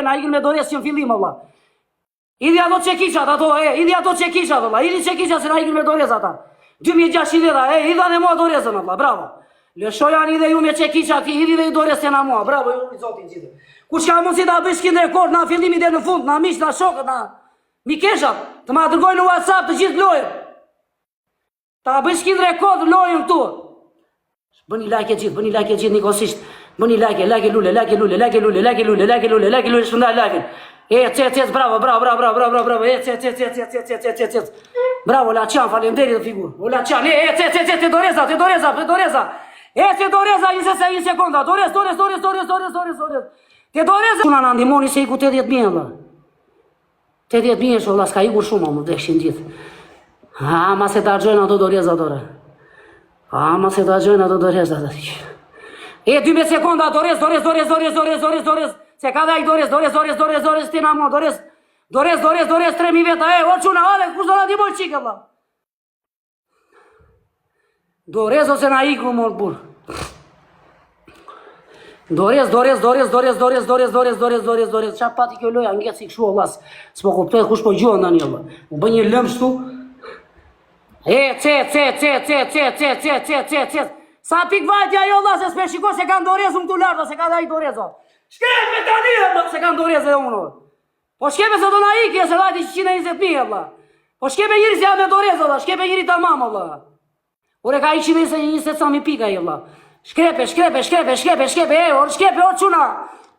na ikin me dores që në fillim, Allah. Idhi ato që kishat, idhi ato që kishat, Allah. Idhi që kishat se na ikin me dores ata. 2060, idha dhe mua doresën, Allah, bravo. Lëshojan idhe ju me që kishat, idhi dhe ju dores e na mua, bravo, ju i zotin gjithë. Kush ka mundësi ta bësh kin rekord, na fillimi dhe në fund, na miq, na shokët, na mikeshat, të ma dërgojnë në WhatsApp të gjithë lojën. Ta bësh kin rekord lojën këtu. Bëni like gjithë nikosisht. Bëni like lule, shpëndaj like-in. Ec, bravo, ec. Bravo, Laçan, faleminderit dhe figur. O Laçan, ec, te doreza. Ec, te doreza, 20 sekonda, dorez. Te doreza. Shuna në ndimoni se iku 80.000, Allah. 80.000 është, Allah, s'ka ikur shumë, më vdekshin gjithë. Ma se ta gjojnë ato doreza, dore. Ma se ta gjojnë ato doreza, dore. 12 sekonda, dorez. Se ka dhaj dorez, ti na mo, dorez, 3.000 veta, o quna, ale, kur zona ti moj qike, Allah. Dorez ose na iku, mor, bur. Dorez, qa pati kjo loja, nge si këshu, Allah, s'po kuptoj kush po gjohë në një, Allah. U bë një lëmë shtu, sa pik vajtja jo, Allah, se s'pe shiko se kanë dorez unë këtu lartë, se ka da i dorez, o. Shkepe të një, Allah, se kanë dorez e unë, po shkepe se do na iki, se vajti 120.000, Allah. Po shkepe njëri se ja me dorez, Allah, shkepe njëri ta mam, Allah. Ure ka 120 pika, Allah. Shkepe, o quna.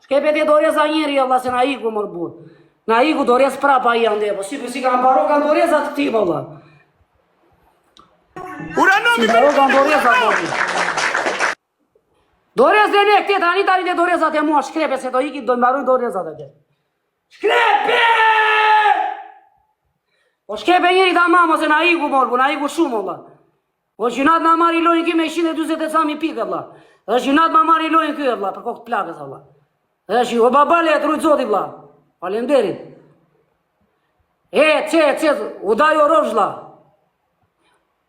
Shkepe te doreza njëri, Allah, se na iku mërë burë. Na iku dorez prapa i ande, po si kanë baro kanë doreza të tim, Allah. Si baro kanë doreza, Allah. Dorez dhe ne, këte tani te dorezat e mua, shkrepe, se do iki, do mbaroj dorezat e te. Shkrepe! Po shkepe njëri ta mama, se na iku mërë burë, na iku shumë, Allah. O gjynat ma marri lojnë ki me 120 pikë, Allah. Dhe gjynat ma marri lojnë kjo, Allah, për kokë të plakës, Allah. Dhe që, o babale e të rujtë zoti, Allah. Falemderit. U daj o rovsh, Allah.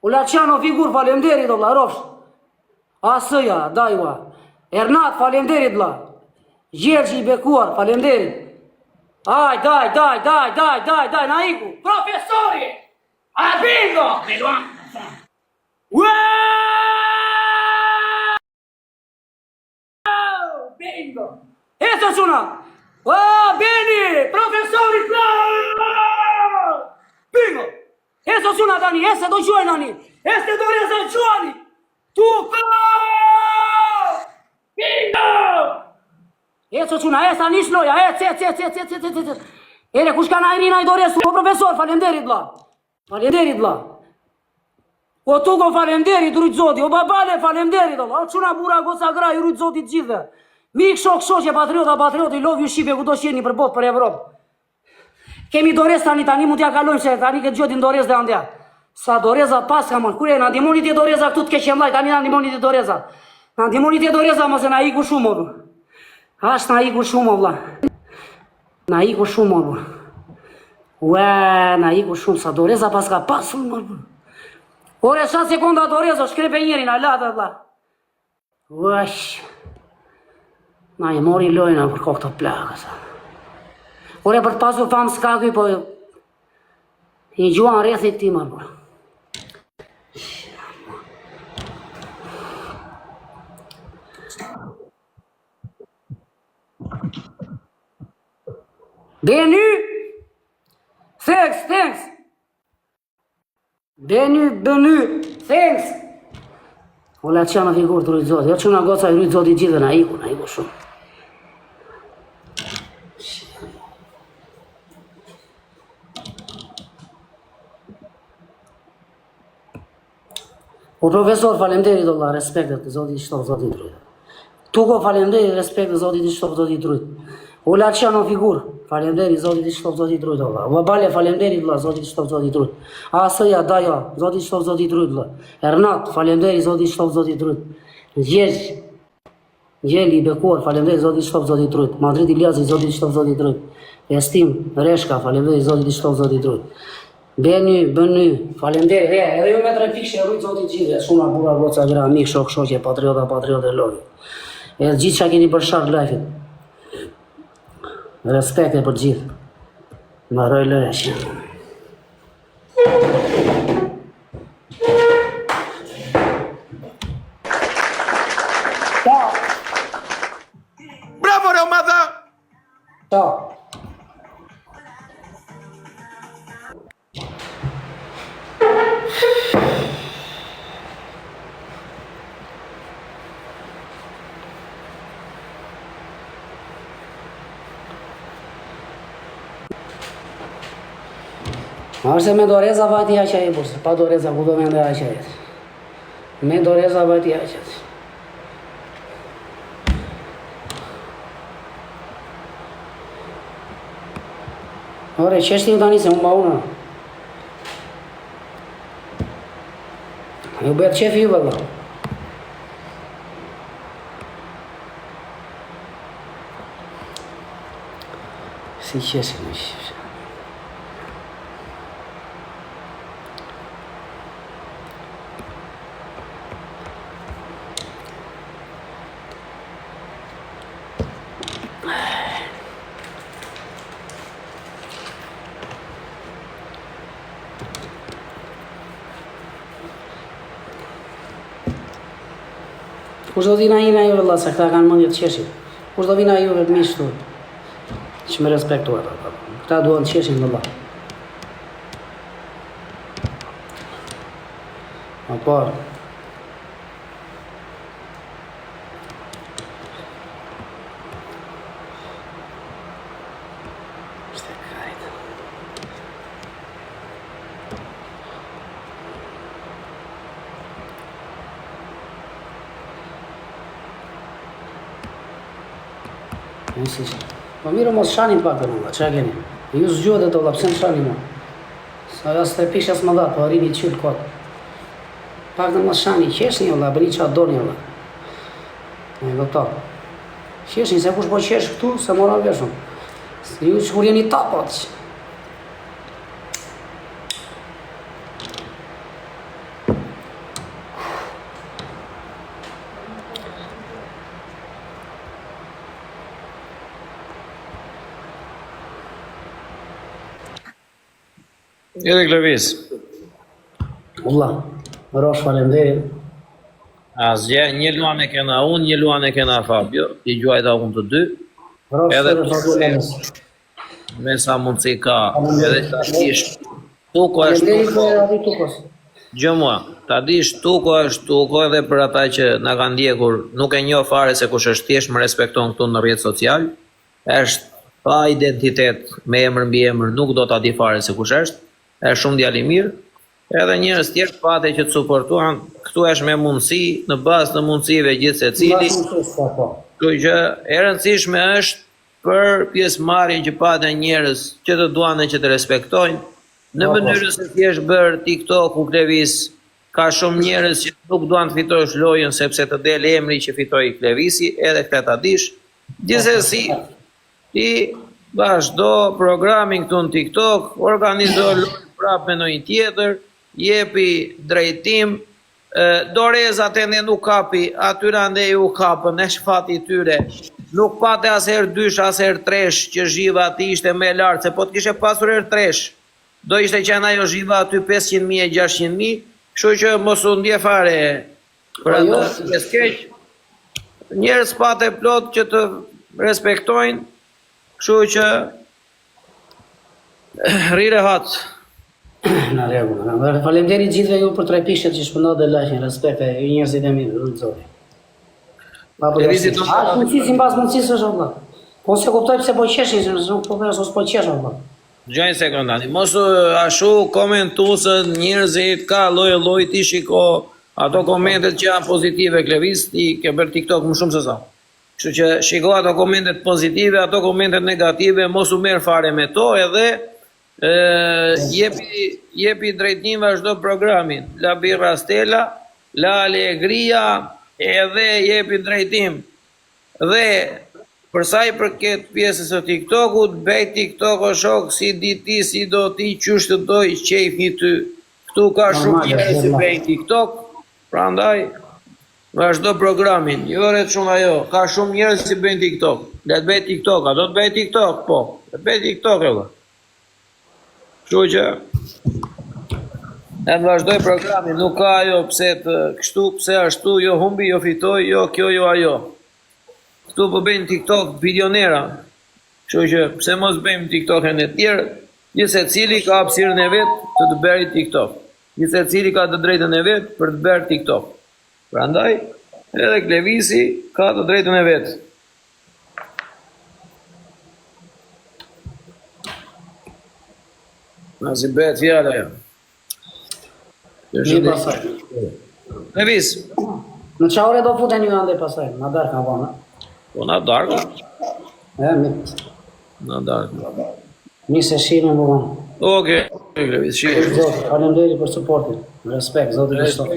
U Laçan o figur, falemderit, Allah, rovsh. Asëja, dajua. Ernat, falemderit, Allah. Gjergji i bekuar, falemderit. Aj, daj, na iku. Profesori! Albingo! Meluan! Bingo! Eso quna! Beni! Profesori! Bingo! Eso quna tani, ese do qojnë tani! Ese do reza qojnë! Tu! Bingo! Eso quna, esa nish loja, Ere, kush ka na irina i dores, o profesor, falemderit la! O tuko falemderit, rujtë zoti, o babale falemderit, o quna bura goca gra, i rujtë zotit gjithë. Mik, shok, patrioti, love ju Shqipe, ku do shjeni për botë, për Evropë. Kemi dorez tani mund t'ja kalojmë, se tani këtë gjotin dorez dhe andja. Sa doreza pas ka mën, kure, në ndimonit e doreza këtu të keqem laj, tani në ndimonit e doreza. Në ndimonit e doreza, mëse na iku shumë, o. Ashtë na iku shumë, o, na iku shumë, o. Na iku shumë, sa doreza pas ka pasun, o. Ore, 7 sekonda dorezo, shkrepe njërin, a latë, Allah. Uash. Na e mori lojna për kokë të plakës. Ore, për të pasur famë s'ka kuj, po i gjuan rrethit ti, ma bërë. Benu! Thanks! Benu, thanks! O Laçan o figur të rujtë zoti, o që nga goca i rujtë zoti gjithë, na iku shumë. O profesor, falemderit, Allah, respektet, zoti i shtofë, zoti i rujtë. Tuko, falemderit, respektet, zoti i shtofë, zoti i rujtë. O Laçan o figur, falemderit, zotit i shtofë, zotit i rujtë, Allah. O babale, falemderit, Allah, zotit i shtofë, zotit i rujtë. Asëja, daja, zotit i shtofë, zotit i rujtë, Allah. Ernat, falemderit, zotit i shtofë, zotit i rujtë. Gjeli, bekuar, falemderit, zotit i shtofë, zotit i rujtë. Madrid Iliazi, zotit i shtofë, zotit i rujtë. Estim, Reshka, falemderit, zotit i shtofë, zotit i rujtë. Bëny, falemderit, edhe ju me 3 fikshe rujtë, zotit i gjithë. Shuna bura, goca gra, mik, shok, shoqe, patriota, lojë. E gjithë që keni për shark life-it. Respekte për gjithë. Më roj lëresh. Ciao. Bravo Reumata! Ciao. Așa me doreza va ti așa e bus, pa doreza cu domnul așa e. Me doreza va ti așa. Ore, ce știu tani se umba una. Eu băiat ce fiu bă. Сейчас мы. Kush do vina ime ju vëlla, se këta kanë mendje të qeshin. Kush do vina juve të miqtu? Që me respektuar ata. Këta duan të qeshin vëlla. Apo. Po mirë mos shani pak të nëlla, që keni? Ju zgjohet e të pse në shani ma? Sa ja së të pish jasë më dha, po arrini qyllë kotë. Pak të mos shani, qeshni olla, bëni që atë dorni olla. E këto. Qeshni, se kush po qesh këtu, se mora veshëm. Se ju që kur jeni tapat. Edhe Klevis. Ulla, rosh falenderit. Asgjë, një luan e kena unë, një luan e kena Fabio, i gjuajta unë të dy. Rosh Edhe falenderit. me sa mundësi ka, edhe ta dish, tuko është Falenderit tuko. për ati tukos. Gjë mua, ta dish tuko është tuko edhe për ata që na kanë ndjekur, nuk e njoh fare se kush është, thjesht më respekton këtu në rrjet social, është pa identitet, me emër mbi emër, nuk do ta di fare se kush është shumë djali mirë, edhe njerëz tjerë pate që të suportuan, këtu është me mundësi, në bazë të mundësive gjithë se cili, kështu që e rëndësishme është për pjesëmarrjen që paten njerëz që të duan dhe që të respektojnë, në mënyrë se thjesht bërë TikTok u Klevis, ka shumë njerëz që nuk duan të fitojsh lojën sepse të del emri që fitoi Klevisi, edhe këtë ta dish. Gjithsesi, ti vazhdo programin këtu në TikTok, organizo lojë prapë me ndonjë tjetër, jepi drejtim, dorezat ende nuk kapi, atyra ande ju kapën, e shfati tyre, nuk pate asher dysh, asher tresh, që zhiva ati ishte me lartë, se po të kishe pasur tresh, do ishte qenë ajo zhiva aty 500.000 e 600.000, kështu që mos u ndje fare për atë të skeq, njerëz pate plot që të respektojnë, kështu që rire hatë. Në rregull. Faleminderit gjithëve ju për trepishet që shpëndot dhe lajhin, respekte, ju njerëzit e mirë, rrugë zoti. Mundësi sipas mundësisë është vëlla. Po se kuptoj pse po qeshin, se nuk po vesh ose po qesh vëlla. Gjojnë sekundani, mos ashu komentu se njerëzit ka lloj ti shiko ato komentet që janë pozitive Klevis, ti ke bërë TikTok më shumë se sa. Kështu që shiko ato komentet pozitive, ato komentet negative, mos u merr fare me to edhe jepi drejtim vazhdo programin. La birra Stella, la alegria, edhe jepi drejtim. Dhe për sa i përket pjesës së TikTokut, bëj TikTok o shok si di ti, si do ti, qysh të doj, qejfni ty. Këtu ka shumë njerëz që bëjnë TikTok, prandaj Vazhdo programin, jo rreth shumë ajo, ka shumë njerëz që bëjnë TikTok. Le të bëj TikTok, a do të bëj TikTok? Po, le të bëj TikTok edhe. Kështu që e vazhdoj programin, nuk ka ajo pse të kështu, pse ashtu, jo humbi, jo fitoj, jo kjo, jo ajo. Këtu po bëjnë TikTok bilionera. Kështu që pse mos bëjmë TikTok-en e tjerë, gjithse cili ka hapësirën e vet të bëri TikTok. Gjithse cili ka të drejtën e vet për të bërë TikTok. Prandaj, edhe Klevisi ka të drejtën e vet. Na si bëhet fjala jo. Një pasaj. Klevis, Në qa ore do futen ju ande pasaj? Në darë ka vona. po na darkë. Mit. Na darkë. Mi se shime më vonë. Oke, Klevis, shikoj. Zotë, falemderi për suportin. Respekt, zotë i kështot.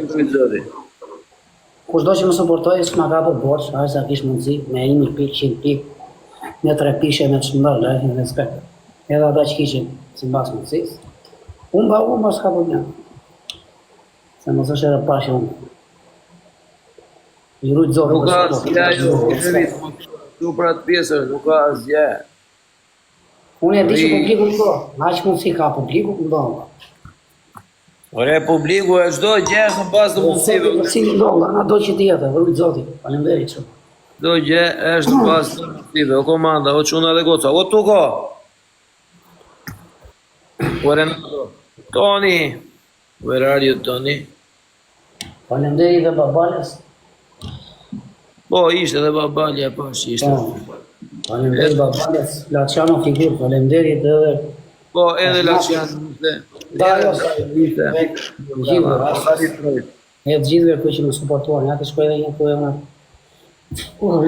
Kush do që më suportoj, s'ma ka për borç, a sa kish mundësi, me 1.000 pikë, 100 pikë, me 3 pishe, me të shmëndar, lajfin, respekt. Edhe ata që kishin, si mbas mundësis. Unë s'ka problem. Se mos është edhe pashë unë. I rujtë zotë Nuk për ka suportin. asja jo, Klevis, tu për atë pjesër, nuk ka asja. Unë e di që publiku më do, na që mundësi ka publiku më do. Ore, publiku e çdo gjë në bazë të mundësive. Si më do, na do që tjetë, rujtë zoti, falemderit që. Çdo gjë është në bazë të mundësive. O komanda, o çuna dhe goca, o tuko. O Renato. Tony. Where are you, Tony? Falemderit dhe babales. Po, ishte dhe babalja, po, ishte. Falemderit babales, Laciano figur, falemderit edhe... Po, edhe Lacian, Dario, ishte. e të gjithve këj që më suportuar, ja të shkoj dhe një të e më...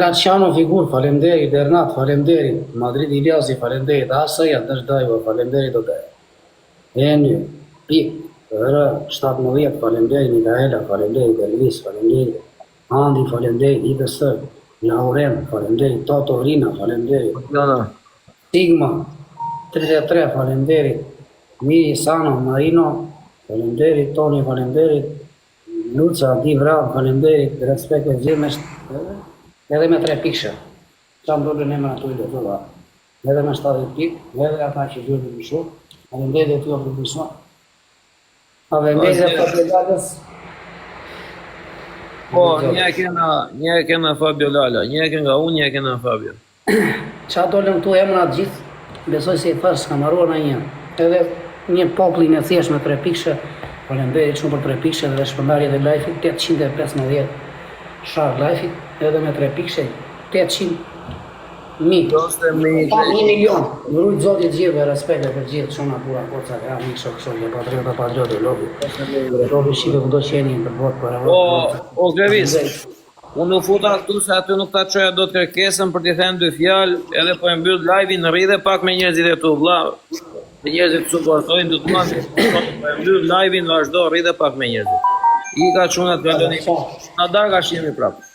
Laciano figur, falemderit, Ernat, falemderit, Madrid Iliasi, falemderit, Asaja, Dëshdajva, falemderit do dhe. Eni, Pik, Rë, 17, falemderit, Mikaela, falemderit, Elvis, falemderit, Andi, falemderit, IPS, Lauren, falemderit, Toto Rina, falemderit, Sigma, 33, falemderit, Miri, Sano, Marino, falemderit, Toni, falemderit, Luca, Divram, falemderit, respekt e gjithë edhe me 3 pikëshe. Qa më dollën e më ato i dhe të dha. Edhe me 70 pikë, edhe ata që gjurë të bëshu, falemderit e të të bëshu. Falemderit e Fabiolalës. Po, një e kena Fabio Lala, një e kena unë, një e kena Fabio. Qa dollën këtu emrat gjithë, besoj se i thërë s'ka marruar në një. Edhe një popullin e thjesht me 3 pikëshe, falemderit shumë për 3 pikëshe dhe shpëndarje dhe lajfit, 815 sharë lajfit, edhe me 3 pikëshe, 800.000. 1 milion. Në rujtë zotit gjithve, respekte për gjithë, shumë pura koca, ja, mikë shok shok, e patriota, lobi. Lobi shqipe këdo qeni për botë, për avot. O, Klevis, unë nuk futa këtu se aty nuk ta qoja do të kërkesën për t'i thënë 2 fjalë, edhe po e mbyll live-in, rridhe pak me njerëzit e tu, vlla. Dhe njerëzit të suportojnë, du të manë, po e mbyll live-in, vazhdo, rridhe pak me njerëzit. I ka qunat, na darka shimi prapë.